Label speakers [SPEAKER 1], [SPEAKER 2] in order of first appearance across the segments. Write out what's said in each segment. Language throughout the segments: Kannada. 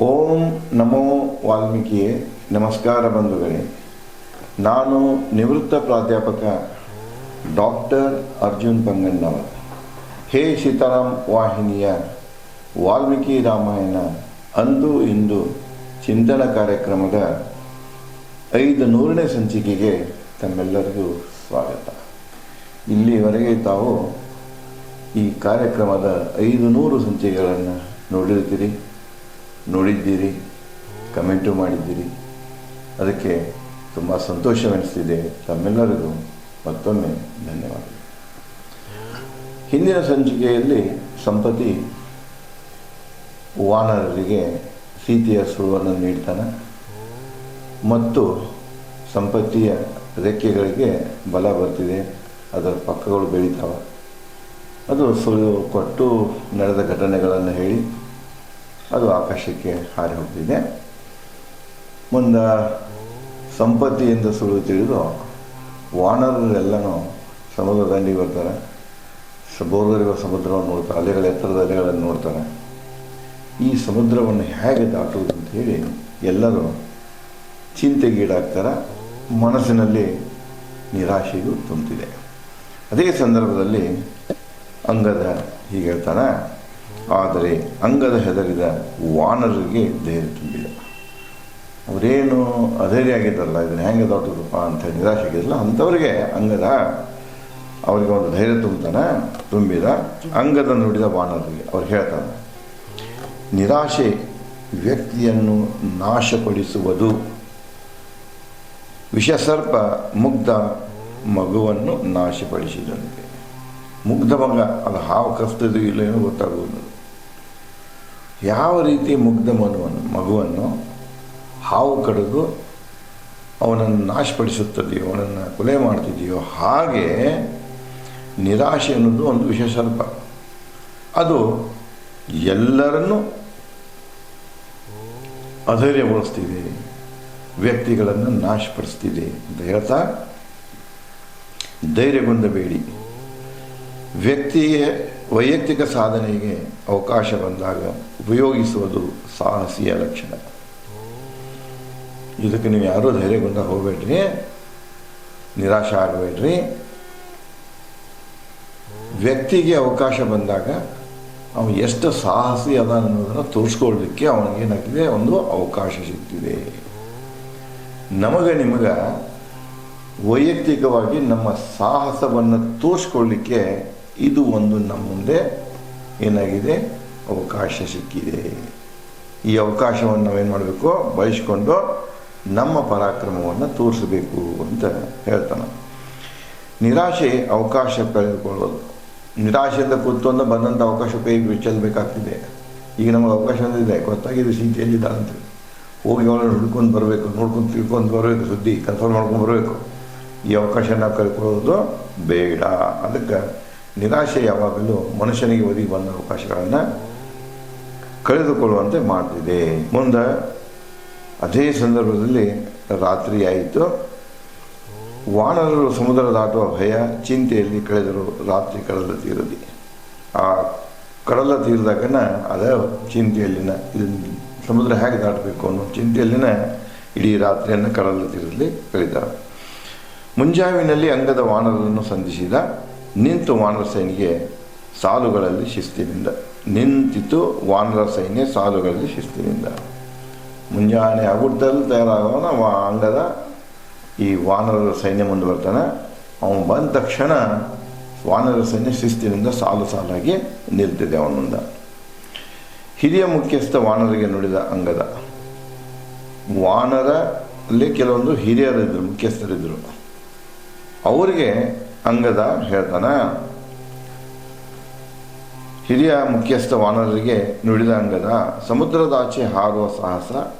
[SPEAKER 1] ಓಂ ನಮೋ ವಾಲ್ಮೀಕಿಯೇ. ನಮಸ್ಕಾರ ಬಂಧುಗಳೇ. ನಾನು ನಿವೃತ್ತ ಪ್ರಾಧ್ಯಾಪಕ ಡಾಕ್ಟರ್ ಅರ್ಜುನ್ ಪಂಗಣ್ಣವರ್. ಹೇ ಸೀತಾರಾಮ್ ವಾಹಿನಿಯ ವಾಲ್ಮೀಕಿ ರಾಮಾಯಣ ಅಂದು ಇಂದು ಚಿಂತನ ಕಾರ್ಯಕ್ರಮದ 500ನೇ ಸಂಚಿಕೆಗೆ ತಮ್ಮೆಲ್ಲರಿಗೂ ಸ್ವಾಗತ. ಇಲ್ಲಿವರೆಗೆ ತಾವು ಈ ಕಾರ್ಯಕ್ರಮದ 500 ಸಂಚಿಕೆಗಳನ್ನು ನೋಡಿದ್ದೀರಿ, ಕಮೆಂಟು ಮಾಡಿದ್ದೀರಿ. ಅದಕ್ಕೆ ತುಂಬ ಸಂತೋಷವೆನಿಸ್ತಿದೆ. ತಮ್ಮೆಲ್ಲರಿಗೂ ಮತ್ತೊಮ್ಮೆ ಧನ್ಯವಾದಗಳು. ಹಿಂದಿನ ಸಂಚಿಕೆಯಲ್ಲಿ ಸಂಪತಿ ವಾನರರಿಗೆ ಸೀತೆಯ ಸುಳುವನ್ನು ನೀಡ್ತಾನೆ ಮತ್ತು ಸಂಪತ್ತಿಯ ರೆಕ್ಕೆಗಳಿಗೆ ಬಲ ಬರ್ತಿದೆ, ಅದರ ಪಕ್ಕಗಳು ಬೆಳೀತಾವೆ. ಅದು ಸುಳ್ಳು ಕೊಟ್ಟು ನಡೆದ ಘಟನೆಗಳನ್ನು ಹೇಳಿ ಅದು ಆಕಾಶಕ್ಕೆ ಹಾರಿ ಹೋಗ್ತಿದೆ. ಮುಂದೆ ಸಂಪತ್ತಿಯಿಂದ ಸುಳ್ಳು ತಿಳಿದು ವಾನರರೆಲ್ಲನೂ ಸಮುದ್ರ ದಂಡಿಗೆ ಬರ್ತಾರೆ. ಬೋರ್ಗರಿರುವ ಸಮುದ್ರವನ್ನು ನೋಡ್ತಾರೆ, ಅಲೆಗಳ ಎತ್ತರದ ಅಲೆಗಳನ್ನು ನೋಡ್ತಾರೆ. ಈ ಸಮುದ್ರವನ್ನು ಹೇಗೆ ದಾಟುವುದು ಅಂತ ಹೇಳಿ ಎಲ್ಲರೂ ಚಿಂತೆಗೀಡಾಗ್ತಾರೆ. ಮನಸ್ಸಿನಲ್ಲಿ ನಿರಾಶೆಯೂ ತುಂಬಿದೆ. ಅದೇ ಸಂದರ್ಭದಲ್ಲಿ ಅಂಗದ ಹೀಗೆ ಹೇಳ್ತಾನೆ, ಆದರೆ ಅಂಗದ ಹೆದರಿದ ವಾನರರಿಗೆ ಧೈರ್ಯ ತುಂಬಿದ. ಅವರೇನು ಅಧೈರ್ಯ ಆಗಿದ್ದಾರಲ್ಲ, ಇದನ್ನು ಹೆಂಗೆ ದಾಟೋದಪ್ಪ ಅಂತ ನಿರಾಶೆ ಆಗಿದ್ರಲ್ಲ, ಅಂಥವ್ರಿಗೆ ಅಂಗದ ಅವರಿಗೆ ಒಂದು ಧೈರ್ಯ ತುಂಬಿದ. ಅಂಗದ ನುಡಿದ ವಾನರರಿಗೆ ಅವ್ರು ಹೇಳ್ತಾನೆ, ನಿರಾಶೆ ವ್ಯಕ್ತಿಯನ್ನು ನಾಶಪಡಿಸುವುದು. ವಿಷಸರ್ಪ ಮುಗ್ಧ ಮಗುವನ್ನು ನಾಶಪಡಿಸಿದಂತೆ. ಮುಗ್ಧ ಮಗ, ಅದು ಹಾವು ಕಸ್ತದೋ ಇಲ್ಲ ಏನೋ ಗೊತ್ತಾಗುವುದು. ಯಾವ ರೀತಿ ಮುಗ್ಧ ಮಗುವನ್ನು ಹಾವು ಕಡಿದು ಅವನನ್ನು ನಾಶಪಡಿಸುತ್ತದೆಯೋ, ಅವನನ್ನು ಕೊಲೆ ಮಾಡ್ತಿದೆಯೋ, ಹಾಗೆ ನಿರಾಶೆ ಅನ್ನೋದು ಒಂದು ವಿಷಸರ್ಪ. ಅದು ಎಲ್ಲರನ್ನೂ ಅಧೈರ್ಯಗೊಳಿಸ್ತಿದೆ, ವ್ಯಕ್ತಿಗಳನ್ನು ನಾಶಪಡಿಸ್ತಿದೆ ಅಂತ ಹೇಳ್ತಾ, ಧೈರ್ಯಗೊಂಡಬೇಡಿ. ವ್ಯಕ್ತಿಯ ವೈಯಕ್ತಿಕ ಸಾಧನೆಗೆ ಅವಕಾಶ ಬಂದಾಗ ಉಪಯೋಗಿಸುವುದು ಸಾಹಸಿಯ ಲಕ್ಷಣ. ಇದಕ್ಕೆ ನೀವು ಯಾರೂ ಧೈರ್ಯಗೊಂಡ ಹೋಗಬೇಡ್ರಿ, ನಿರಾಶೆ ಆಗಬೇಡ್ರಿ. ವ್ಯಕ್ತಿಗೆ ಅವಕಾಶ ಬಂದಾಗ ಅವನು ಎಷ್ಟು ಸಾಹಸಿ ಅದ ಅನ್ನೋದನ್ನು ತೋರಿಸ್ಕೊಳ್ಳಲಿಕ್ಕೆ ಅವನಿಗೇನಾಗಿದೆ, ಒಂದು ಅವಕಾಶ ಸಿಗ್ತಿದೆ. ನಿಮಗೆ ವೈಯಕ್ತಿಕವಾಗಿ ನಮ್ಮ ಸಾಹಸವನ್ನು ತೋರಿಸ್ಕೊಳ್ಳಿಕ್ಕೆ ಇದು ಒಂದು ನಮ್ಮ ಮುಂದೆ ಏನಾಗಿದೆ, ಅವಕಾಶ ಸಿಕ್ಕಿದೆ. ಈ ಅವಕಾಶವನ್ನು ನಾವೇನು ಮಾಡಬೇಕು, ಬಳಸಿಕೊಂಡು ನಮ್ಮ ಪರಾಕ್ರಮವನ್ನು ತೋರಿಸಬೇಕು ಅಂತ ಹೇಳ್ತಾನೆ. ನಿರಾಶೆ ಅವಕಾಶ ಕಳೆದುಕೊಳ್ಳೋದು. ನಿರಾಶೆಯಿಂದ ಕೂತ್ಕೊಂಡು ಬಂದಂಥ ಅವಕಾಶ ಕೈಗೆ ಚೆಲ್ಲಬೇಕಾಗ್ತಿದೆ. ಈಗ ನಮಗೆ ಅವಕಾಶ ಬಂದಿದೆ, ಗೊತ್ತಾಗಿದೆ ಸೀತೆಯಲ್ಲಿದ್ದಾಳಂತ, ಹೋಗಿ ಅವಳನ್ನು ಹುಡ್ಕೊಂಡು ಬರಬೇಕು, ನೋಡ್ಕೊಂಡು ತಿಳ್ಕೊಂಡು ಬರಬೇಕು, ಸುದ್ದಿ ಕನ್ಫರ್ಮ್ ಮಾಡ್ಕೊಂಡು ಬರಬೇಕು. ಈ ಅವಕಾಶ ನಾವು ಕಳ್ಕೊಳ್ಳೋದು ಬೇಡ. ಅದಕ್ಕೆ ನಿರಾಶೆ ಯಾವಾಗಲೂ ಮನುಷ್ಯನಿಗೆ ಒದಗಿ ಬಂದ ಅವಕಾಶಗಳನ್ನು ಕಳೆದುಕೊಳ್ಳುವಂತೆ ಮಾಡ್ತಿದೆ. ಮುಂದೆ ಅದೇ ಸಂದರ್ಭದಲ್ಲಿ ರಾತ್ರಿ ಆಯಿತು. ವಾನರರು ಸಮುದ್ರ ದಾಟುವ ಭಯ ಚಿಂತೆಯಲ್ಲಿ ಕಳೆದರು ರಾತ್ರಿ ಕಡಲ ತೀರದಿ. ಆ ಕಡಲ ತೀರದಾಗನ ಅದೇ ಚಿಂತೆಯಲ್ಲಿನ ಇದನ್ನು ಸಮುದ್ರ ಹೇಗೆ ದಾಟಬೇಕು ಅನ್ನೋ ಚಿಂತೆಯಲ್ಲಿನ ಇಡೀ ರಾತ್ರಿಯನ್ನು ಕಡಲ ತೀರದಲ್ಲಿ ಕಳೆದರು. ಮುಂಜಾವಿನಲ್ಲಿ ಅಂಗದ ವಾನರರನ್ನು ಸಂಧಿಸಿದ. ನಿಂತು ವಾನರ ಸೈನ್ಯಗೆ ಸಾಲುಗಳಲ್ಲಿ ಶಿಸ್ತಿನಿಂದ. ನಿಂತಿತು ವಾನರ ಸೈನ್ಯ ಸಾಲುಗಳಲ್ಲಿ ಶಿಸ್ತಿನಿಂದ. ಮುಂಜಾನೆ ಆಗುತ್ತಲ್ಲಿ ತಯಾರಾಗೋನ ಅಂಗದ ಈ ವಾನರರ ಸೈನ್ಯ ಮುಂದೆ ಬರ್ತಾನೆ. ಅವನು ಬಂದ ತಕ್ಷಣ ವಾನರ ಸೈನ್ಯ ಶಿಸ್ತಿನಿಂದ ಸಾಲು ಸಾಲಾಗಿ ನಿಲ್ತಿದೆ ಅವನ ಮುಂದೆ. ಹಿರಿಯ ಮುಖ್ಯಸ್ಥ ವಾನರಿಗೆ ನುಡಿದ ಅಂಗದ. ವಾನರಲ್ಲಿ ಕೆಲವೊಂದು ಹಿರಿಯರಿದ್ದರು, ಮುಖ್ಯಸ್ಥರಿದ್ದರು. ಅವರಿಗೆ ಅಂಗದ ಹೇಳ್ತಾನೆ, ಹಿರಿಯ ಮುಖ್ಯಸ್ಥ ವಾನರರಿಗೆ ನುಡಿದ ಅಂಗದ, ಸಮುದ್ರದಾಚೆ ಹಾರುವ ಸಾಹಸ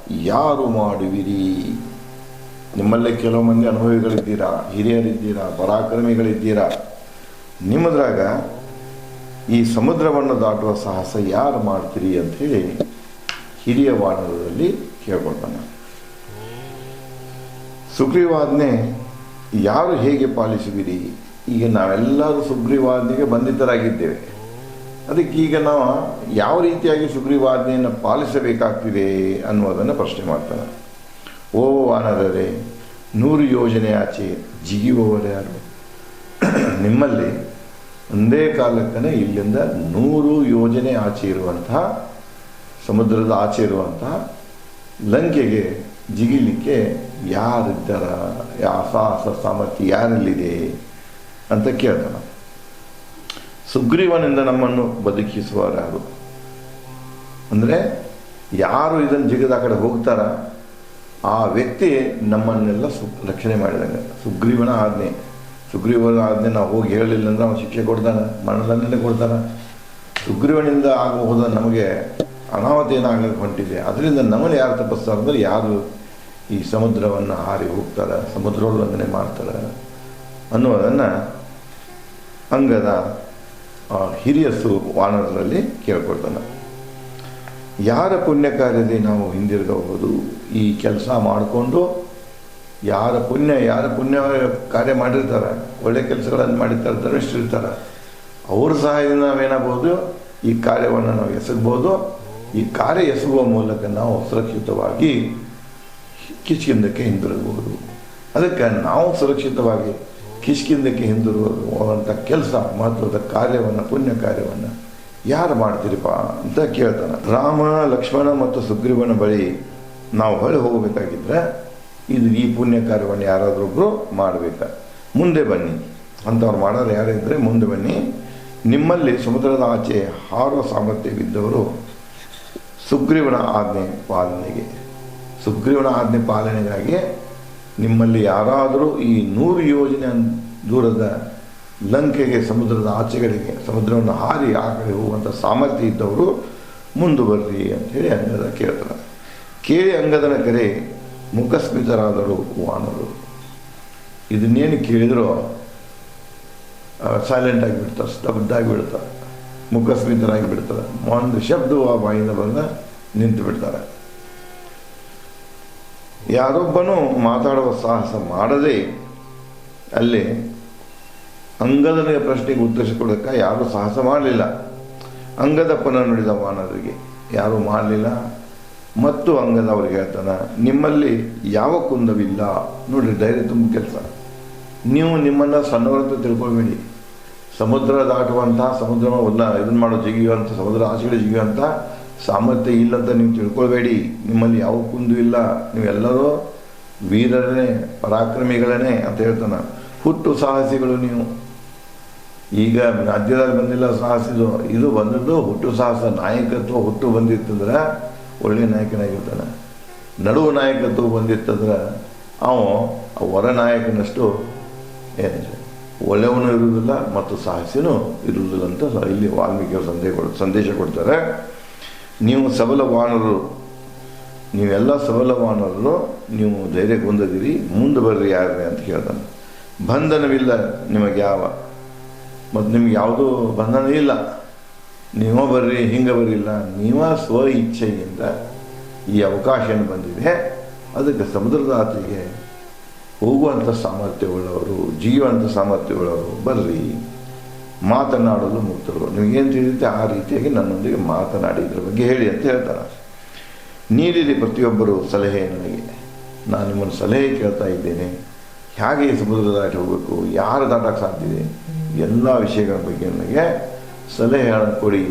[SPEAKER 1] ಯಾರು ಮಾಡುವಿರಿ? ನಿಮ್ಮಲ್ಲೇ ಕೆಲವು ಮಂದಿ ಅನುಭವಿಗಳಿದ್ದೀರಾ, ಹಿರಿಯರಿದ್ದೀರಾ, ಪರಾಕ್ರಮಿಗಳಿದ್ದೀರಾ. ನಿಮ್ಮದ್ರಾಗ ಈ ಸಮುದ್ರವನ್ನು ದಾಟುವ ಸಾಹಸ ಯಾರು ಮಾಡ್ತೀರಿ ಅಂಥೇಳಿ ಹಿರಿಯ ವಾನರರಲ್ಲಿ ಕೇಳ್ಕೊಳ್ತಾನೆ. ಸುಗ್ರೀವಾಜ್ಞೆ ಯಾರು ಹೇಗೆ ಪಾಲಿಸುವಿರಿ? ಈಗ ನಾವೆಲ್ಲರೂ ಸುಗ್ರೀವಾಜ್ಞೆಗೆ ಬಂಧಿತರಾಗಿದ್ದೇವೆ. ಅದಕ್ಕೆ ಈಗ ನಾವು ಯಾವ ರೀತಿಯಾಗಿ ಸುಗ್ರೀವಾಜ್ಞೆಯನ್ನು ಪಾಲಿಸಬೇಕಾಗ್ತಿದೆ ಅನ್ನೋದನ್ನು ಪ್ರಶ್ನೆ ಮಾಡ್ತಾನೆ. ಓ ವಾನರರೇ, 100 ಯೋಜನೆ ಆಚೆ ಜಿಗಿಯುವವರು ಯಾರು? ನಿಮ್ಮಲ್ಲಿ ಒಂದೇ ಕಾಲಕ್ಕನೇ ಇಲ್ಲಿಂದ 100 ಯೋಜನೆ ಆಚೆ ಇರುವಂತಹ, ಸಮುದ್ರದ ಆಚೆ ಇರುವಂತಹ ಲಂಕೆಗೆ ಜಿಗಿಲಿಕ್ಕೆ ಯಾರಿದ್ದಾರ? ಯಾವ ಸಾಹಸ ಸಾಮರ್ಥ್ಯ ಯಾರಲ್ಲಿದೆ ಅಂತ ಕೇಳ್ತಾನೆ. ಸುಗ್ರೀವನಿಂದ ನಮ್ಮನ್ನು ಬದುಕಿಸುವವರು ಯಾರು? ಅಂದರೆ ಯಾರು ಇದನ್ನು ಜಿಗಿದ ಆ ಕಡೆ ಹೋಗ್ತಾರ ಆ ವ್ಯಕ್ತಿ ನಮ್ಮನ್ನೆಲ್ಲ ರಕ್ಷಣೆ ಮಾಡಿದಂಗೆ. ಸುಗ್ರೀವನ ಆಜ್ಞೆ, ಸುಗ್ರೀವನ ಆಜ್ಞೆ ನಾವು ಹೋಗಿ ಹೇಳಲಿಲ್ಲ ಅಂದ್ರೆ ಅವನು ಶಿಕ್ಷೆ ಕೊಡ್ತಾನೆ, ಮರಣದಂಡನೆ ಕೊಡ್ತಾನೆ. ಸುಗ್ರೀವನಿಂದ ಆಗಬಹುದ ನಮಗೆ ಅನಾಹುತ ಏನಾಗಲಿಕ್ಕೆ ಹೊಂಟಿದೆ, ಅದರಿಂದ ನಮ್ಮನ್ನು ಯಾರು ತಪ್ಪಿಸ್ತಾರೆ ಅಂದರೆ ಯಾರು ಈ ಸಮುದ್ರವನ್ನು ಹಾರಿ ಹೋಗ್ತಾರೆ, ಸಮುದ್ರೋಲ್ಲಂಘನೆ ಮಾಡ್ತಾರೆ ಅನ್ನೋದನ್ನು ಅಂಗದ ಹಿರಿಯ ವಾನರರಲ್ಲಿ ಕೇಳ್ಕೊಳ್ತಾನೆ. ಯಾರ ಪುಣ್ಯ ಕಾರ್ಯದಲ್ಲಿ ನಾವು ಹಿಂದಿರುಗಬಹುದು? ಈ ಕೆಲಸ ಮಾಡಿಕೊಂಡು ಯಾರ ಪುಣ್ಯ ಕಾರ್ಯ ಮಾಡಿರ್ತಾರೆ, ಒಳ್ಳೆ ಕೆಲಸಗಳನ್ನು ಮಾಡಿರ್ತಾರೆ, ಧರ್ಮಿಷ್ಠರಿರ್ತಾರೆ, ಅವ್ರ ಸಹಾಯದಿಂದ ನಾವೇನಾಗಬಹುದು ಈ ಕಾರ್ಯವನ್ನು ನಾವು ಎಸಗಬಹುದು. ಈ ಕಾರ್ಯ ಎಸಗುವ ಮೂಲಕ ನಾವು ಸುರಕ್ಷಿತವಾಗಿ ಕಿಷ್ಕಿಂದಕ್ಕೆ ಹಿಂದಿರುಗಬಹುದು. ಅದಕ್ಕೆ ನಾವು ಸುರಕ್ಷಿತವಾಗಿ ಕಿಷ್ಕಿಂದಕ್ಕೆ ಹಿಂದಿರುಗುವಂಥ ಕೆಲಸ, ಮಹತ್ವದ ಕಾರ್ಯವನ್ನು, ಪುಣ್ಯ ಕಾರ್ಯವನ್ನು ಯಾರು ಮಾಡ್ತೀರಿಪ್ಪ ಅಂತ ಕೇಳ್ತಾನೆ. ರಾಮ, ಲಕ್ಷ್ಮಣ ಮತ್ತು ಸುಗ್ರೀವನ ಬಳಿ ನಾವು ಹೊಳೆ ಹೋಗಬೇಕಾಗಿದ್ರೆ ಈ ಪುಣ್ಯ ಕಾರ್ಯವನ್ನು ಯಾರಾದ್ರೊಬ್ಬರು ಮಾಡಬೇಕು. ಮುಂದೆ ಬನ್ನಿ ಅಂಥವ್ರು ಮಾಡೋರು ಯಾರಿದ್ರೆ ಮುಂದೆ ಬನ್ನಿ. ನಿಮ್ಮಲ್ಲಿ ಸಮುದ್ರದ ಆಚೆ ಹಾರುವ ಸಾಮರ್ಥ್ಯವಿದ್ದವರು ಸುಗ್ರೀವನ ಆಜ್ಞೆ ಪಾಲನೆಗಾಗಿ ನಿಮ್ಮಲ್ಲಿ ಯಾರಾದರೂ ಈ 100 ಯೋಜನೆ ದೂರದ ಲಂಕೆಗೆ, ಸಮುದ್ರದ ಆಚೆಗಡೆಗೆ, ಸಮುದ್ರವನ್ನು ಹಾರಿ ಆ ಕಡೆ ಹೋಗುವಂಥ ಸಾಮರ್ಥ್ಯ ಇದ್ದವರು ಮುಂದೆ ಬರ್ರಿ ಅಂಥೇಳಿ ಅಂಗದ ಕೇಳ್ತಾರೆ. ಕೇಳಿ ಅಂಗದನ ಕರೆ ಮುಖಸ್ಮಿತರಾದರು ವಾನರು. ಇದನ್ನೇನು ಕೇಳಿದ್ರು ಸೈಲೆಂಟ್ ಆಗಿಬಿಡ್ತಾರೆ, ಸ್ತಬ್ಧಾಗಿ ಬಿಡ್ತಾರೆ, ಮುಖಸ್ಮಿತರಾಗಿ ಬಿಡ್ತಾರೆ. ಒಂದು ಶಬ್ದವು ಆ ಬಾಯಿಂದ ಬಂದ ನಿಂತು ಬಿಡ್ತಾರೆ. ಯಾರೊಬ್ಬನೂ ಮಾತಾಡುವ ಸಾಹಸ ಮಾಡದೆ ಅಲ್ಲಿ ಅಂಗದನಿಗೆ ಪ್ರಶ್ನೆಗೆ ಉತ್ತರಿಸಿಕೊಡೋಕ್ಕೆ ಯಾರೂ ಸಾಹಸ ಮಾಡಲಿಲ್ಲ. ಅಂಗದ ಪುನಃ ನುಡಿದ ವಾನರಿಗೆ ಯಾರೂ ಮಾಡಲಿಲ್ಲ. ಮತ್ತು ಅಂಗದ ಅವ್ರಿಗೆ ಹೇಳ್ತಾನೆ, ನಿಮ್ಮಲ್ಲಿ ಯಾವ ಕುಂದವಿಲ್ಲ. ನೋಡ್ರಿ, ಧೈರ್ಯ ತುಂಬ ಕೆಲಸ. ನೀವು ನಿಮ್ಮನ್ನು ಸಣ್ಣವರಂತ ತಿಳ್ಕೊಳ್ಬೇಡಿ. ಸಮುದ್ರ ದಾಟುವಂಥ, ಸಮುದ್ರವನ್ನು ಇದನ್ನು ಮಾಡೋ ಜಿಗಿಯುವಂಥ, ಸಮುದ್ರ ಆಚೆಗಡೆ ಜಿಗಿಯುವಂಥ ಸಾಮರ್ಥ್ಯ ಇಲ್ಲಂತ ನೀವು ತಿಳ್ಕೊಳ್ಬೇಡಿ. ನಿಮ್ಮಲ್ಲಿ ಯಾವ ಕುಂದು ಇಲ್ಲ, ನೀವೆಲ್ಲರೂ ವೀರರೇ, ಪರಾಕ್ರಮಿಗಳೇ ಅಂತ ಹೇಳ್ತಾನೆ. ಹುಟ್ಟು ಸಾಹಸಿಗಳು ನೀವು. ಈಗ ರಾಜ್ಯದಲ್ಲಿ ಬಂದಿಲ್ಲ ಸಾಹಸಿದು, ಇದು ಬಂದದ್ದು ಹುಟ್ಟು ಸಾಹಸ. ನಾಯಕತ್ವ ಹುಟ್ಟು ಬಂದಿತ್ತಂದ್ರೆ ಒಳ್ಳೆಯ ನಾಯಕನಾಗಿರ್ತಾನೆ. ನಡುವು ನಾಯಕತ್ವ ಬಂದಿತ್ತಂದ್ರೆ ವರ ನಾಯಕನಷ್ಟು ಏನಿದೆ ಒಳ್ಳೆಯವನು ಇರುವುದಿಲ್ಲ ಮತ್ತು ಸಾಹಸಿನೂ ಇರುವುದಿಲ್ಲ ಅಂತ ಇಲ್ಲಿ ವಾಲ್ಮೀಕಿಯವರು ಸಂದೇಶ ಕೊಡ್ತಾರೆ. ನೀವು ಸಬಲ ವಾನರರು, ನೀವೆಲ್ಲ ಸಬಲ ವಾನರರು, ನೀವು ಧೈರ್ಯಕ್ಕೆ ಹೊಂದಿದ್ದೀರಿ, ಮುಂದೆ ಬರ್ರಿ ಯಾರೇ ಅಂತ ಹೇಳ್ತಾನೆ. ಬಂಧನವಿಲ್ಲ ನಿಮಗೆ ಮತ್ತು ನಿಮ್ಗೆ ಯಾವುದೂ ಬಂಧನ ಇಲ್ಲ. ನೀವೋ ಬರ್ರಿ, ಹಿಂಗೆ ಬರಲಿಲ್ಲ, ನೀವ ಸ್ವ ಇಚ್ಛೆಯಿಂದ ಈ ಅವಕಾಶ ಏನು ಬಂದಿದೆ, ಅದಕ್ಕೆ ಸಮುದ್ರದ ಆಚೆಗೆ ಹೋಗುವಂಥ ಸಾಮರ್ಥ್ಯವುಳ್ಳವರು, ಜೀವಂಥ ಸಾಮರ್ಥ್ಯವುಳ್ಳವರು ಬರ್ರಿ, ಮಾತನಾಡಲು ಮುಕ್ತರು. ನಿಮಗೇನು ತಿಳಿಯುತ್ತೆ ಆ ರೀತಿಯಾಗಿ ನನ್ನೊಂದಿಗೆ ಮಾತನಾಡಿ ಇದ್ರ ಬಗ್ಗೆ ಹೇಳಿ ಅಂತ ಹೇಳ್ತಾರೆ. ನೀಡಿರಿ ಪ್ರತಿಯೊಬ್ಬರು ಸಲಹೆ ನನಗೆ. ನಾನು ನಿಮ್ಮನ್ನು ಸಲಹೆ ಕೇಳ್ತಾ ಇದ್ದೇನೆ. ಹೇಗೆ ಸಮುದ್ರ ದಾಟಿ ಹೋಗಬೇಕು, ಯಾರು ದಾಟಕ್ಕೆ ಸಾಧ್ಯ ಇದೆ, ಎಲ್ಲ ವಿಷಯಗಳ ಬಗ್ಗೆ ನನಗೆ ಸಲಹೆಗಳನ್ನು ಕೊಡಿ,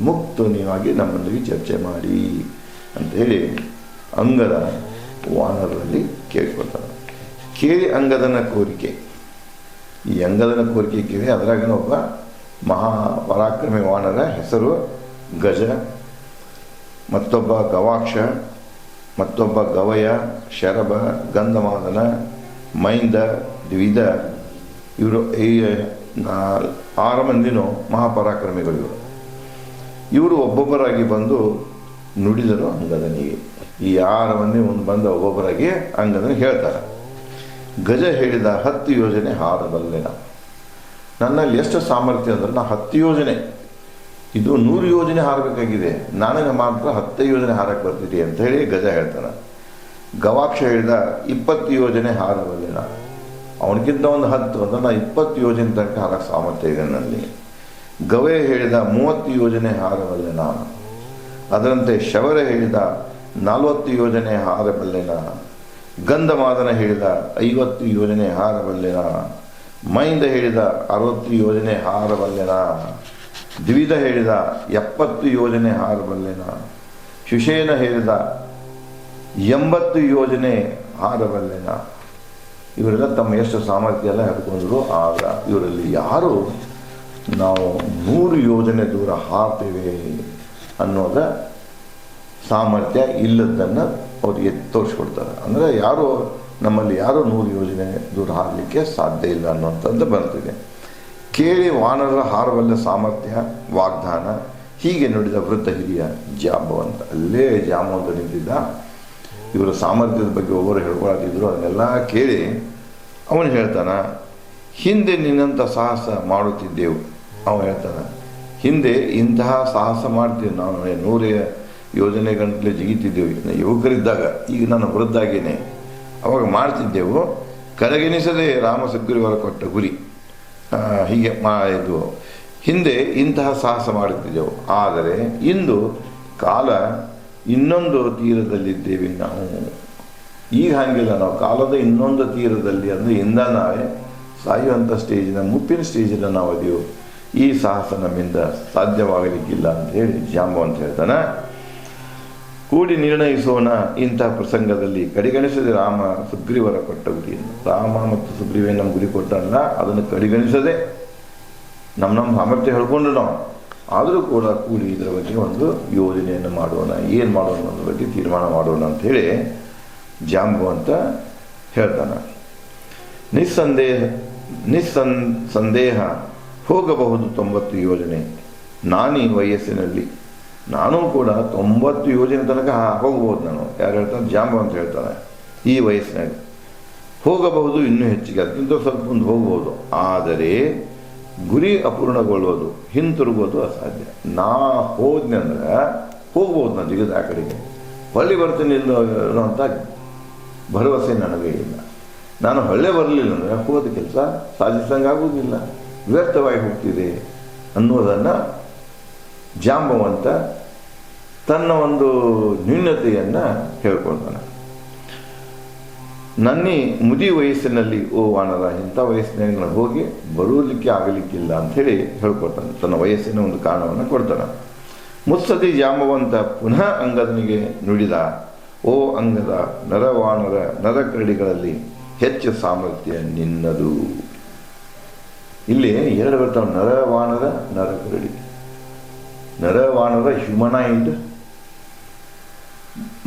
[SPEAKER 1] ಮುಕ್ತನಿಯಾಗಿ ನಮ್ಮೊಂದಿಗೆ ಚರ್ಚೆ ಮಾಡಿ ಅಂಥೇಳಿ ಅಂಗದ ವಾನರರಲ್ಲಿ ಕೇಳ್ಕೊಳ್ತಾರೆ. ಕೇಳಿ ಅಂಗದನ ಕೋರಿಕೆ. ಈ ಅಂಗದನ ಕೋರಿಕೆ ಕೇಳಿ ಅದರಾಗಿನ ಒಬ್ಬ ಮಹಾಪರಾಕ್ರಮಿ ವಾನರ ಹೆಸರು ಗಜ, ಮತ್ತೊಬ್ಬ ಗವಾಕ್ಷ, ಮತ್ತೊಬ್ಬ ಗವಯ, ಶರಭ, ಗಂಧಮಾದನ, ಮೈಂದ, ದ್ವಿಧ. ಇವರು ಈ 6 ಮಂದಿನೂ ಮಹಾಪರಾಕ್ರಮಿಗಳು. ಇವರು ಒಬ್ಬೊಬ್ಬರಾಗಿ ಬಂದು ನುಡಿದರು ಅಂಗದನಿಗೆ. ಈ 6 ಮಂದಿ ಮುಂದೆ ಬಂದ ಒಬ್ಬೊಬ್ಬರಾಗಿ ಅಂಗದನಿಗೆ ಹೇಳ್ತಾರೆ. ಗಜ ಹೇಳಿದ 10 ಯೋಜನೆ ಹಾರಬಲ್ಲೆನ. ನನ್ನಲ್ಲಿ ಎಷ್ಟು ಸಾಮರ್ಥ್ಯ ಅಂದ್ರೆ ನಾ 10 ಯೋಜನೆ, ಇದು 100 ಯೋಜನೆ ಹಾರಬೇಕಾಗಿದೆ, ನನಗೆ ಮಾತ್ರ 10 ಯೋಜನೆ ಹಾರಕ್ಕೆ ಬರ್ತೀರಿ ಅಂತ ಹೇಳಿ ಗಜ ಹೇಳ್ತಾನೆ. ಗವಾಕ್ಷ ಹೇಳಿದ 20 ಯೋಜನೆ ಹಾರಬಲ್ಲೆನ. ಅವನಿಗಿಂತ ಒಂದು 10 ಅಂದ್ರೆ ನಾ 20 ಯೋಜನೆ ತನಕ ಹಾರಕ್ಕೆ ಸಾಮರ್ಥ್ಯ ಇದೆ ನನ್ನಲ್ಲಿ. ಗವೆ ಹೇಳಿದ 30 ಯೋಜನೆ ಹಾರಬಲ್ಲೆ ನಾನು. ಅದರಂತೆ ಶವರ ಹೇಳಿದ 40 ಯೋಜನೆ ಹಾರಬಲ್ಲೆನ. ಗಂಧಮಾದನ ಹೇಳಿದ 50 ಯೋಜನೆ ಹಾರಬಲ್ಲೆನ. ಮೈಂದ ಹೇಳಿದ 60 ಯೋಜನೆ ಹಾರಬಲ್ಲೆನ. ದ್ವಿಧ ಹೇಳಿದ 70 ಯೋಜನೆ ಹಾರಬಲ್ಲೆನ. ಶುಷೇನ ಹೇಳಿದ 80 ಯೋಜನೆ ಹಾರಬಲ್ಲೆನ. ಇವರೆಲ್ಲ ತಮ್ಮ ಎಷ್ಟು ಸಾಮರ್ಥ್ಯ ಎಲ್ಲ ಹೇಳ್ಕೊಂಡ್ರು. ಆಗ ಇವರಲ್ಲಿ ಯಾರು ನಾವು 100 ಯೋಜನೆ ದೂರ ಹಾರ್ತೇವೆ ಅನ್ನೋದ ಸಾಮರ್ಥ್ಯ ಇಲ್ಲದನ್ನು ಅವ್ರಿಗೆ ತೋರಿಸ್ಕೊಡ್ತಾರೆ. ಅಂದರೆ ಯಾರು ನಮ್ಮಲ್ಲಿ ಯಾರು 100 ಯೋಜನೆ ದೂರ ಹಾರಲಿಕ್ಕೆ ಸಾಧ್ಯ ಇಲ್ಲ ಅನ್ನುವಂಥದ್ದು ಬರ್ತಿದೆ. ಕೇಳಿ ವಾನರ ಹಾರಬಲ್ಲ ಸಾಮರ್ಥ್ಯ ವಾಗ್ದಾನ ಹೀಗೆ ನುಡಿದ ವೃದ್ಧ ಹಿರಿಯ ಜಾಂಬವಂತ. ಅಲ್ಲೇ ಜಾಂಬವಂತ ನಿಂತಿದ್ದ. ಇವರ ಸಾಮರ್ಥ್ಯದ ಬಗ್ಗೆ ಒಬ್ಬರು ಹೇಳ್ಕೊಳ್ತಿದ್ರು. ಅದನ್ನೆಲ್ಲ ಕೇಳಿ ಅವನು ಹೇಳ್ತಾನೆ, ಹಿಂದೆ ನಿನ್ನಂಥ ಸಾಹಸ ಮಾಡುತ್ತಿದ್ದೆವು. ಅವನು ಹೇಳ್ತಾನೆ, ಹಿಂದೆ ಇಂತಹ ಸಾಹಸ ಮಾಡ್ತೀವಿ ನಾವು, 100 ಯೋಜನೆ ಗಂಟಲೆ ಜಿಗಿತಿದ್ದೆವು ಯುವಕರಿದ್ದಾಗ. ಈಗ ನಾನು ವೃದ್ಧಾಗೇನೆ ಅವಾಗ ಮಾಡ್ತಿದ್ದೆವು. ಕಡೆಗಣಿಸದೆ ರಾಮ ಸುಗ್ರೀವರ ಕೊಟ್ಟ ಗುರಿ. ಹೀಗೆ ಇದು ಹಿಂದೆ ಇಂತಹ ಸಾಹಸ ಮಾಡುತ್ತಿದ್ದೆವು. ಆದರೆ ಇಂದು ಕಾಲ ಇನ್ನೊಂದು ತೀರದಲ್ಲಿದ್ದೇವೆ ನಾವು. ಈಗ ಹಾಗಿಲ್ಲ, ನಾವು ಕಾಲದ ಇನ್ನೊಂದು ತೀರದಲ್ಲಿ, ಅಂದರೆ ಇಂದ ನಾವೇ ಸಾಯುವಂಥ ಸ್ಟೇಜಿನ ಮುಪ್ಪಿನ ಸ್ಟೇಜಿನ ನಾವು ಅದೀವು. ಈ ಸಾಹಸ ನಮ್ಮಿಂದ ಸಾಧ್ಯವಾಗಲಿಕ್ಕಿಲ್ಲ ಅಂತ ಹೇಳಿ ಜಾಂಬವಂತ ಹೇಳ್ತಾನೆ. ಕೂಡಿ ನಿರ್ಣಯಿಸೋಣ ಇಂಥ ಪ್ರಸಂಗದಲ್ಲಿ ಕಡೆಗಣಿಸದೆ ರಾಮ ಸುಗ್ರೀವರ ಕೊಟ್ಟ ಗುರಿಯನ್ನು. ರಾಮ ಮತ್ತು ಸುಗ್ರೀವೇ ನಮ್ಮ ಗುರಿ ಕೊಟ್ಟಲ್ಲ, ಅದನ್ನು ಕಡೆಗಣಿಸದೆ ನಮ್ಮ ಸಾಮರ್ಥ್ಯ ಹೇಳ್ಕೊಂಡು ನಾವು ಆದರೂ ಕೂಡ ಕೂಡಿ ಇದರ ಬಗ್ಗೆ ಒಂದು ಯೋಜನೆಯನ್ನು ಮಾಡೋಣ, ಏನು ಮಾಡೋಣ ಅನ್ನೋದ್ರ ಬಗ್ಗೆ ತೀರ್ಮಾನ ಮಾಡೋಣ ಅಂಥೇಳಿ ಜಾಂಬವಂತ ಹೇಳ್ತಾನೆ. ಸಂದೇಹ ಹೋಗಬಹುದು 90 ಯೋಜನೆ ನಾನೀ ವಯಸ್ಸಿನಲ್ಲಿ. ನಾನೂ ಕೂಡ 90 ಯೋಜನೆ ತನಕ ಹೋಗ್ಬೋದು ನಾನು. ಯಾರು ಹೇಳ್ತಾನೆ? ಜಾಂಬವಂತ ಹೇಳ್ತಾನೆ. ಈ ವಯಸ್ಸಿನಾಗ ಹೋಗಬಹುದು, ಇನ್ನೂ ಹೆಚ್ಚಿಗೆ, ಅದಕ್ಕಿಂತ ಸ್ವಲ್ಪ ಮುಂದೆ ಹೋಗ್ಬೋದು. ಆದರೆ ಗುರಿ ಅಪೂರ್ಣಗೊಳ್ಳುವುದು, ಹಿಂತಿರುಗೋದು ಅಸಾಧ್ಯ. ನಾ ಹೋದ್ನೆ ಅಂದ್ರೆ ಹೋಗ್ಬೋದು, ನಾನು ಜಿಗಿದ ಆ ಕಡೆಗೆ ಹೊಳ್ಳಿ ಬರ್ತೀನಿ ಅನ್ನೋಂಥ ಭರವಸೆ ನನಗೆ ಇಲ್ಲ. ನಾನು ಹೊಳ್ಳೆ ಬರಲಿಲ್ಲ ಅಂದರೆ ಹೋದ ಕೆಲಸ ಸಾಧಿಸಂಗಾಗೋದಿಲ್ಲ, ವ್ಯರ್ಥವಾಗಿ ಹೋಗ್ತಿದೆ ಅನ್ನೋದನ್ನು ಜಾಂಬವಂತ ತನ್ನ ಒಂದು ನ್ಯೂನತೆಯನ್ನು ಹೇಳ್ಕೊಳ್ತಾನೆ. ನನ್ನಿ ಮುದಿ ವಯಸ್ಸಿನಲ್ಲಿ ಓ ವಾನರ, ಇಂಥ ವಯಸ್ಸಿನಾಗ ನಾನು ಹೋಗಿ ಬರೋದಕ್ಕೆ ಆಗಲಿಕ್ಕಿಲ್ಲ ಅಂಥೇಳಿ ಹೇಳ್ಕೊಳ್ತಾನೆ. ತನ್ನ ವಯಸ್ಸಿನ ಒಂದು ಕಾರಣವನ್ನು ಕೊಡ್ತಾನೆ. ಮುತ್ಸದಿ ಜಾಂಬವಂತ ಪುನಃ ಅಂಗದನಿಗೆ ನುಡಿದ, ಓ ಅಂಗದ, ನರವಾನರ ನರಕರಡಿಗಳಲ್ಲಿ ಹೆಚ್ಚು ಸಾಮರ್ಥ್ಯ ನಿನ್ನದು. ಇಲ್ಲಿ 2 ಬರ್ತಾವೆ, ನರವಾನರ ನರಕರಡಿ. ನರವಾನರ ಹ್ಯೂಮನಾಯ್ಡ್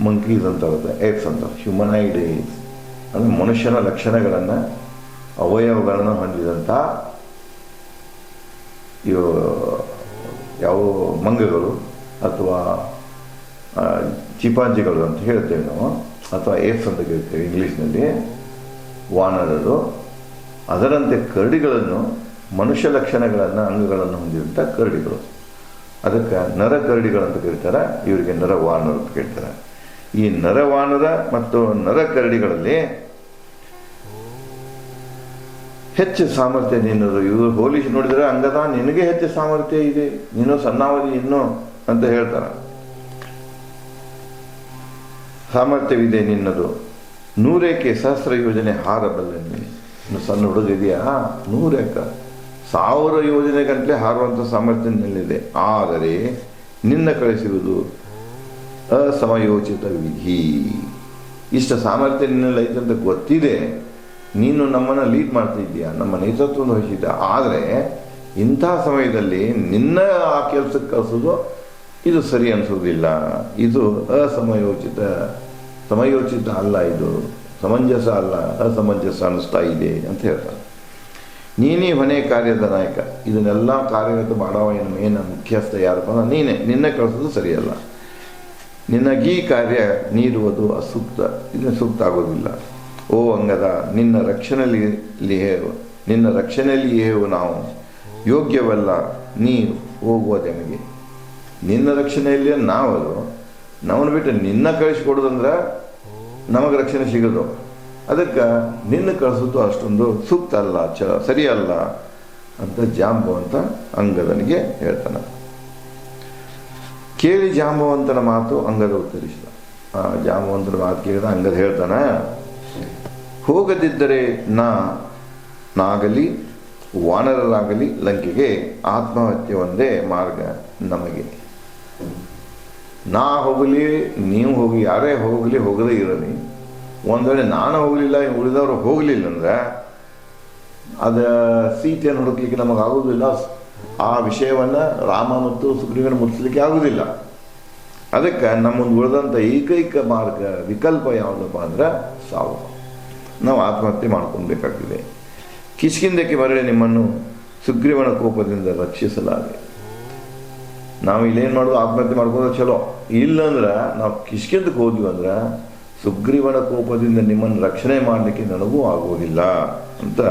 [SPEAKER 1] ಮಂಕೀಸ್ ಅಂತ ಬರುತ್ತೆ, ಏಪ್ಸ್ ಅಂತ. ಹ್ಯೂಮನಾಯ್ಡ್ ಏಪ್ಸ್ ಅಂದರೆ ಮನುಷ್ಯನ ಲಕ್ಷಣಗಳನ್ನು ಅವಯವಗಳನ್ನು ಹೊಂದಿದಂಥ ಇವು ಯಾವ ಮಂಗಗಳು ಅಥವಾ ಚಿಪಾಂಜಿಗಳು ಅಂತ ಹೇಳ್ತೇವೆ ನಾವು, ಅಥವಾ ಏಪ್ಸ್ ಅಂತ ಕೇಳ್ತೇವೆ ಇಂಗ್ಲೀಷ್ನಲ್ಲಿ. ವಾನರರು ಅದರಂತೆ ಕರಡಿಗಳನ್ನು, ಮನುಷ್ಯ ಲಕ್ಷಣಗಳನ್ನು ಅಂಗಗಳನ್ನು ಹೊಂದಿದಂಥ ಕರಡಿಗಳು, ಅದಕ್ಕೆ ನರಕರಡಿಗಳಂತ ಕರೀತಾರೆ. ಇವರಿಗೆ ನರವಾನರ ಅಂತ ಕೇಳ್ತಾರೆ. ಈ ನರವಾನರ ಮತ್ತು ನರಕರಡಿಗಳಲ್ಲಿ ಹೆಚ್ಚು ಸಾಮರ್ಥ್ಯ ನಿನ್ನದು. ಇವರು ಹೋಲಿಸಿ ನೋಡಿದರೆ ಅಂಗದ ನಿನಗೆ ಹೆಚ್ಚು ಸಾಮರ್ಥ್ಯ ಇದೆ, ನೀನು ಸಣ್ಣಾವಧಿ ಇನ್ನೂ ಅಂತ ಹೇಳ್ತಾರೆ. ಸಾಮರ್ಥ್ಯವಿದೆ ನಿನ್ನದು. 100 ಸಹಸ್ರ ಯೋಜನೆ ಹಾರಬಲ್ಲ ನೀನು. ಸಣ್ಣ ಹುಡುಗ ಇದೆಯಾ, 100 1000 ಯೋಜನೆ ಗಂಟಲೆ ಹಾರುವಂಥ ಸಾಮರ್ಥ್ಯ ನಿನ್ನಲ್ಲಿದೆ. ಆದರೆ ನಿನ್ನ ಕಳಿಸುವುದು ಅಸಮಯೋಚಿತ ವಿಧಿ. ಇಷ್ಟ ಸಾಮರ್ಥ್ಯ ನಿನ್ನಲ್ಲಿ ಐತೆ ಅಂತ ಗೊತ್ತಿದೆ, ನೀನು ನಮ್ಮನ್ನು ಲೀಡ್ ಮಾಡ್ತಾ ಇದ್ದೀಯಾ, ನಮ್ಮ ನೇತೃತ್ವವನ್ನು ವಹಿಸಿದ್ದ. ಆದರೆ ಇಂಥ ಸಮಯದಲ್ಲಿ ನಿನ್ನ ಆ ಕೆಲಸಕ್ಕೆ ಕಳಿಸೋದು ಇದು ಸರಿ ಅನಿಸೋದಿಲ್ಲ. ಇದು ಸಮಯೋಚಿತ ಅಲ್ಲ, ಇದು ಸಮಂಜಸ ಅಲ್ಲ, ಅಸಮಂಜಸ ಅನ್ನಿಸ್ತಾ ಇದೆ ಅಂತ ಹೇಳ್ತಾರೆ. ನೀನೇ ಹೊಣೆ ಕಾರ್ಯದ ನಾಯಕ. ಇದನ್ನೆಲ್ಲ ಕಾರ್ಯಗತ ಮಾಡವ ಏನು ಮೇನ್ ಮುಖ್ಯಸ್ಥ ಯಾರಪ್ಪ? ನೀನೇ. ನಿನ್ನ ಕಳಿಸೋದು ಸರಿಯಲ್ಲ. ನಿನಗೀ ಕಾರ್ಯ ನೀಡುವುದು ಅಸೂಕ್ತ, ಇದನ್ನು ಸೂಕ್ತ ಆಗೋದಿಲ್ಲ. ಓ ಅಂಗದ, ನಿನ್ನ ರಕ್ಷಣೆಯಲ್ಲಿ ನಾವು ಯೋಗ್ಯವಲ್ಲ. ನೀ ಹೋಗುವುದೆಮಗೆ ನಿನ್ನ ರಕ್ಷಣೆಯಲ್ಲಿ ನಾವದು, ನಮ್ಮನ್ನು ಬಿಟ್ಟು ನಿನ್ನ ಕಳಿಸ್ಕೊಡೋದಂದ್ರೆ ನಮಗೆ ರಕ್ಷಣೆ ಸಿಗೋದು. ಅದಕ್ಕೆ ನಿನ್ನ ಕಳಿಸೋದು ಅಷ್ಟೊಂದು ಸೂಕ್ತ ಅಲ್ಲ, ಸರಿಯಲ್ಲ ಅಂತ ಜಾಂಬವಂತ ಅಂಗದನಿಗೆ ಹೇಳ್ತಾನೆ. ಕೇಳಿ ಜಾಂಬವಂತನ ಮಾತು ಅಂಗದ ಉತ್ತರಿಸಿದ. ಜಾಂಬವಂತನ ಮಾತು ಕೇಳಿದ ಅಂಗದ ಹೇಳ್ತಾನ, ಹೋಗದಿದ್ದರೆ ನಾಗಲಿ ವಾನರರಾಗಲಿ ಲಂಕೆಗೆ ಆತ್ಮಹತ್ಯೆ ಒಂದೇ ಮಾರ್ಗ ನಮಗೆ. ನಾ ಹೋಗಲಿ, ನೀವು ಹೋಗಿ, ಯಾರೇ ಹೋಗಲಿ, ಹೋಗದೇ ಇರಲಿ, ಒಂದು ವೇಳೆ ನಾನು ಹೋಗಲಿಲ್ಲ, ಉಳಿದವರು ಹೋಗಲಿಲ್ಲ ಅಂದ್ರೆ ಅದು ಸೀತೆಯನ್ನು ಹುಡುಕ್ಲಿಕ್ಕೆ ನಮಗಾಗೋದಿಲ್ಲ. ಆ ವಿಷಯವನ್ನು ರಾಮ ಮತ್ತು ಸುಗ್ರೀವನ ಮುಟ್ಟಿಸ್ಲಿಕ್ಕೆ ಆಗೋದಿಲ್ಲ. ಅದಕ್ಕೆ ನಮ್ಮೊಂದು ಉಳಿದಂಥ ಏಕೈಕ ಮಾರ್ಗ, ವಿಕಲ್ಪ ಯಾವುದಪ್ಪ ಅಂದ್ರೆ ಸಾವು. ನಾವು ಆತ್ಮಹತ್ಯೆ ಮಾಡ್ಕೊಳ್ಬೇಕಾಗ್ತದೆ. ಕಿಷ್ಕಿಂಧಕ್ಕೆ ಮರಳಿ ನಿಮ್ಮನ್ನು ಸುಗ್ರೀವನ ಕೋಪದಿಂದ ರಕ್ಷಿಸಲಾರೆ. ನಾವು ಇಲ್ಲೇನು ಮಾಡೋದು, ಆತ್ಮಹತ್ಯೆ ಮಾಡ್ಕೋದು ಚಲೋ. ಇಲ್ಲಂದ್ರೆ ನಾವು ಕಿಷ್ಕಿಂಧಕ್ಕೆ ಹೋದ್ವಿ ಅಂದ್ರೆ ಸುಗ್ರೀವನ ಕೋಪದಿಂದ ನಿಮ್ಮನ್ನು ರಕ್ಷಣೆ ಮಾಡಲಿಕ್ಕೆ ನನಗೂ ಆಗುವುದಿಲ್ಲ ಅಂತ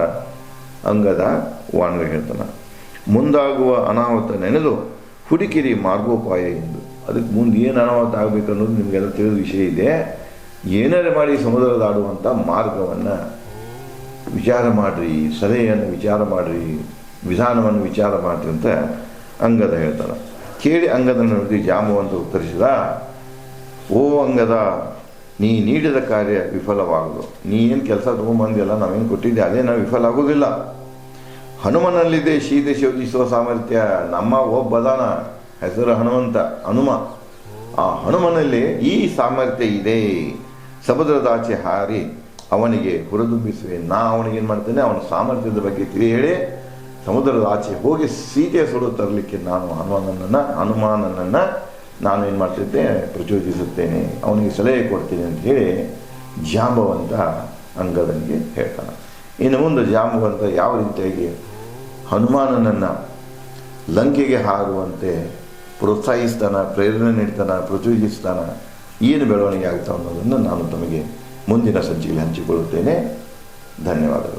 [SPEAKER 1] ಅಂಗದ ವಾನರ ಹೇಳ್ತಾನೆ. ಮುಂದಾಗುವ ಅನಾಹುತ ನೆನೆದು ಹುಡುಕಿರಿ ಮಾರ್ಗೋಪಾಯ ಎಂದು. ಅದಕ್ಕೆ ಮುಂದೆ ಏನು ಅನಾಹುತ ಆಗಬೇಕು ಅನ್ನೋದು ನಿಮಗೆಲ್ಲ ತಿಳಿದ ವಿಷಯ ಇದೆ. ಏನಾರು ಮಾಡಿ ಸಮುದ್ರ ದಾಡುವಂಥ ಮಾರ್ಗವನ್ನು ವಿಚಾರ ಮಾಡಿರಿ, ಸಲಹೆಯನ್ನು ವಿಚಾರ ಮಾಡಿರಿ, ವಿಧಾನವನ್ನು ವಿಚಾರ ಮಾಡಿರಿ ಅಂತ ಅಂಗದ ಹೇಳ್ತಾನೆ. ಕೇಳಿ ಅಂಗದನ ಜಾಂಬವಂತ ಉತ್ತರಿಸಿದ, ಓ ಅಂಗದ, ನೀ ನೀಡಿದ ಕಾರ್ಯ ವಿಫಲವಾಗದು. ನೀ ಏನು ಕೆಲಸ ತೊಗೊಂಬಂದಿಲ್ಲ, ನಾವೇನು ಕೊಟ್ಟಿದ್ದೆ ಅದೇ ನಾವು ವಿಫಲ ಆಗೋದಿಲ್ಲ. ಹನುಮನಲ್ಲಿದೆ ಸೀತೆ ಶೋಧಿಸುವ ಸಾಮರ್ಥ್ಯ. ನಮ್ಮ ಒಬ್ಬದಾನ, ಹೆಸರು ಹನುಮ. ಆ ಹನುಮನಲ್ಲಿ ಈ ಸಾಮರ್ಥ್ಯ ಇದೆ. ಸಮುದ್ರದಾಚೆ ಹಾರಿ ಅವನಿಗೆ ಹುರಿದುಂಬಿಸುವೆ. ನಾ ಅವನಿಗೇನು ಮಾಡ್ತೇನೆ, ಅವನ ಸಾಮರ್ಥ್ಯದ ಬಗ್ಗೆ ತಿಳಿ ಹೇಳಿ ಸಮುದ್ರದ ಆಚೆ ಹೋಗಿ ಸೀತೆಯ ಸುಡು ತರಲಿಕ್ಕೆ ನಾನು ಹನುಮಾನನನ್ನು ನಾನು ಏನು ಮಾಡ್ತಿದ್ದೆ, ಪ್ರಚೋದಿಸುತ್ತೇನೆ, ಅವನಿಗೆ ಸಲಹೆ ಕೊಡ್ತೇನೆ ಅಂತ ಹೇಳಿ ಜಾಂಬವಂತ ಅಂಗದನಿಗೆ ಹೇಳ್ತಾನೆ. ಇನ್ನು ಮುಂದೆ ಜಾಂಬವಂತ ಯಾವ ರೀತಿಯಾಗಿ ಹನುಮಾನನನ್ನು ಲಂಕೆಗೆ ಹಾರುವಂತೆ ಪ್ರೋತ್ಸಾಹಿಸ್ತಾನೆ, ಪ್ರೇರಣೆ ನೀಡ್ತಾನೆ, ಪ್ರಚೋದಿಸ್ತಾನೆ, ಏನು ಬೆಳವಣಿಗೆ ಆಗ್ತಾ ಅನ್ನೋದನ್ನು ನಾನು ತಮಗೆ ಮುಂದಿನ ಸಂಚಿಕೆಯಲ್ಲಿ ಹಂಚಿಕೊಳ್ಳುತ್ತೇನೆ. ಧನ್ಯವಾದಗಳು.